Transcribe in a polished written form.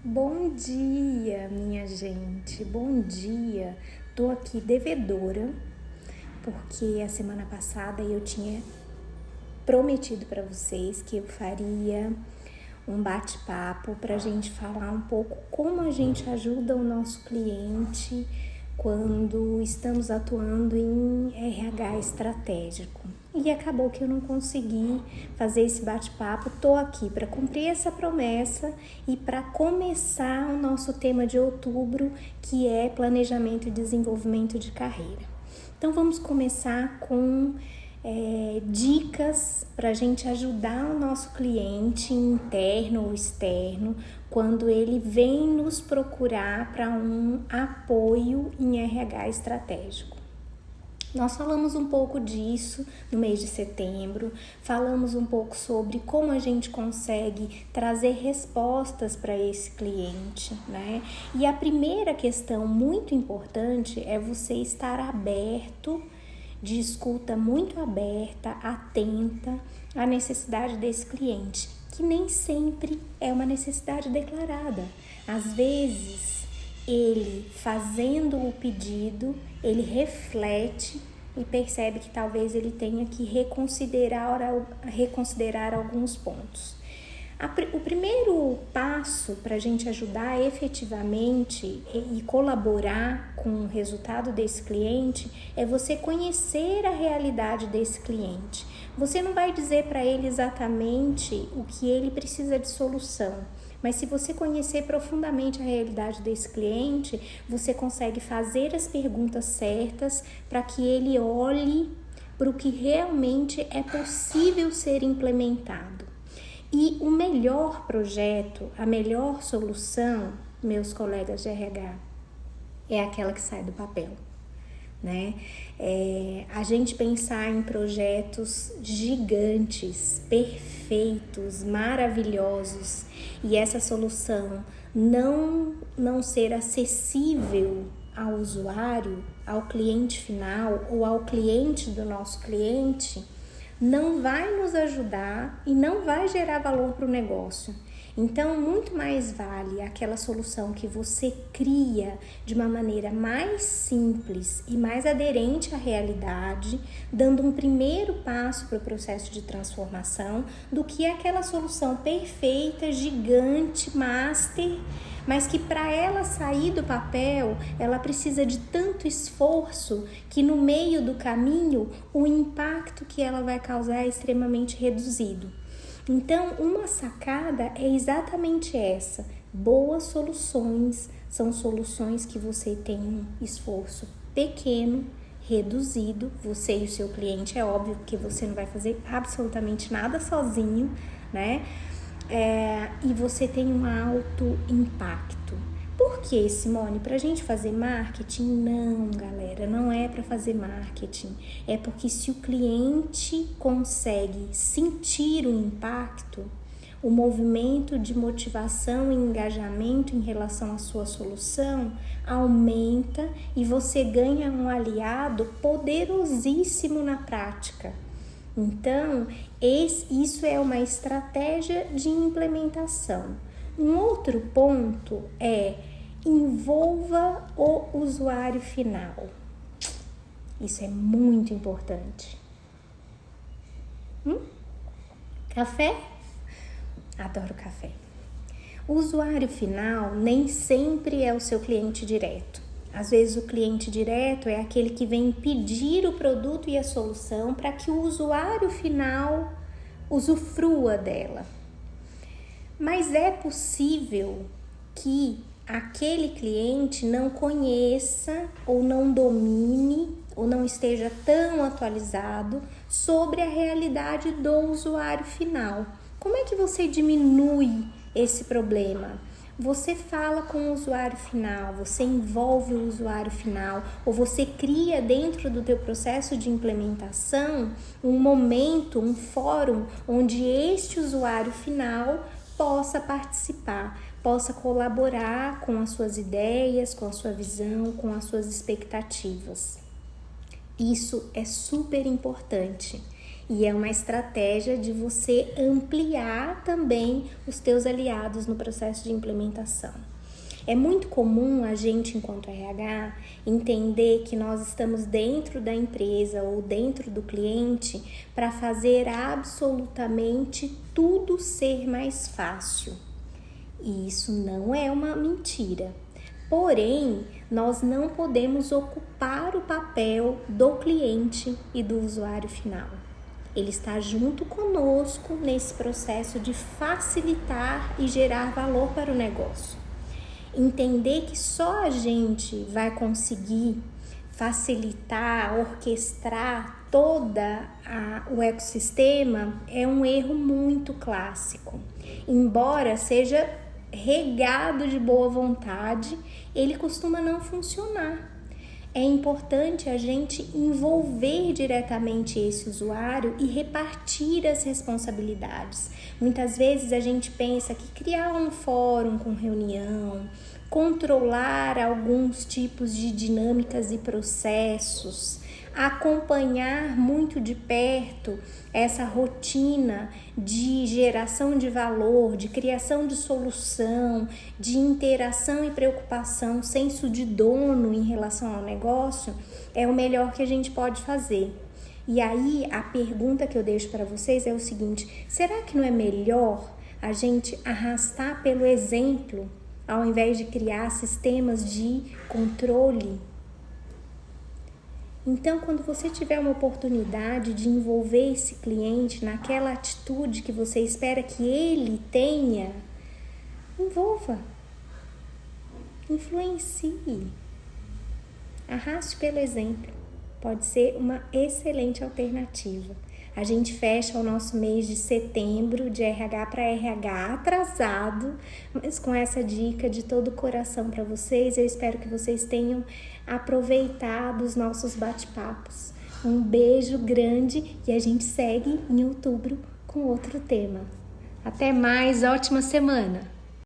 Bom dia, minha gente, bom dia. Tô aqui devedora, porque a semana passada eu tinha prometido para vocês que eu faria um bate-papo para a gente falar um pouco como a gente ajuda o nosso cliente quando estamos atuando em RH estratégico. E acabou que eu não consegui fazer esse bate-papo. Tô aqui para cumprir essa promessa e para começar o nosso tema de outubro, que é planejamento e desenvolvimento de carreira. Então vamos começar com dicas para a gente ajudar o nosso cliente interno ou externo quando ele vem nos procurar para um apoio em RH estratégico. Nós falamos um pouco disso no mês de setembro, falamos um pouco sobre como a gente consegue trazer respostas para esse cliente, né? E a primeira questão muito importante é você estar aberto, de escuta muito aberta, atenta à necessidade desse cliente, que nem sempre é uma necessidade declarada. Às vezes, ele fazendo o pedido, ele reflete e percebe que talvez ele tenha que reconsiderar alguns pontos. O primeiro passo para a gente ajudar efetivamente e colaborar com o resultado desse cliente é você conhecer a realidade desse cliente. Você não vai dizer para ele exatamente o que ele precisa de solução, mas se você conhecer profundamente a realidade desse cliente, você consegue fazer as perguntas certas para que ele olhe para o que realmente é possível ser implementado. E o melhor projeto, a melhor solução, meus colegas de RH, é aquela que sai do papel, né? A gente pensar em projetos gigantes, perfeitos, maravilhosos, e essa solução não ser acessível ao usuário, ao cliente final ou ao cliente do nosso cliente, não vai nos ajudar e não vai gerar valor para o negócio. Então, muito mais vale aquela solução que você cria de uma maneira mais simples e mais aderente à realidade, dando um primeiro passo para o processo de transformação, do que aquela solução perfeita, gigante, master, mas que para ela sair do papel, ela precisa de tanto esforço que no meio do caminho o impacto que ela vai causar é extremamente reduzido. Então, uma sacada é exatamente essa. Boas soluções são soluções que você tem um esforço pequeno, reduzido. Você e o seu cliente, é óbvio que você não vai fazer absolutamente nada sozinho, né? E você tem um alto impacto. Por que, Simone? Para a gente fazer marketing? Não, galera, não é para fazer marketing. É porque se o cliente consegue sentir o impacto, o movimento de motivação e engajamento em relação à sua solução aumenta e você ganha um aliado poderosíssimo na prática. Então, isso é uma estratégia de implementação. Um outro ponto é envolva o usuário final. Isso é muito importante. Café? Adoro café. O usuário final nem sempre é o seu cliente direto. Às vezes o cliente direto é aquele que vem pedir o produto e a solução para que o usuário final usufrua dela. Mas é possível que aquele cliente não conheça ou não domine ou não esteja tão atualizado sobre a realidade do usuário final. Como é que você diminui esse problema? Você fala com o usuário final, você envolve o usuário final, ou você cria dentro do teu processo de implementação um momento, um fórum onde este usuário final possa participar, possa colaborar com as suas ideias, com a sua visão, com as suas expectativas. Isso é super importante. E é uma estratégia de você ampliar também os teus aliados no processo de implementação. É muito comum a gente, enquanto RH, entender que nós estamos dentro da empresa ou dentro do cliente para fazer absolutamente tudo ser mais fácil. E isso não é uma mentira. Porém, nós não podemos ocupar o papel do cliente e do usuário final. Ele está junto conosco nesse processo de facilitar e gerar valor para o negócio. Entender que só a gente vai conseguir facilitar, orquestrar o ecossistema é um erro muito clássico. Embora seja regado de boa vontade, ele costuma não funcionar. É importante a gente envolver diretamente esse usuário e repartir as responsabilidades. Muitas vezes a gente pensa que criar um fórum com reunião, controlar alguns tipos de dinâmicas e processos, acompanhar muito de perto essa rotina de geração de valor, de criação de solução, de interação e preocupação, senso de dono em relação ao negócio, é o melhor que a gente pode fazer. E aí a pergunta que eu deixo para vocês é o seguinte: será que não é melhor a gente arrastar pelo exemplo ao invés de criar sistemas de controle? Então, quando você tiver uma oportunidade de envolver esse cliente naquela atitude que você espera que ele tenha, envolva, influencie, arraste pelo exemplo. Pode ser uma excelente alternativa. A gente fecha o nosso mês de setembro de RH para RH atrasado, mas com essa dica de todo o coração para vocês. Eu espero que vocês tenham aproveitado os nossos bate-papos. Um beijo grande e a gente segue em outubro com outro tema. Até mais, ótima semana!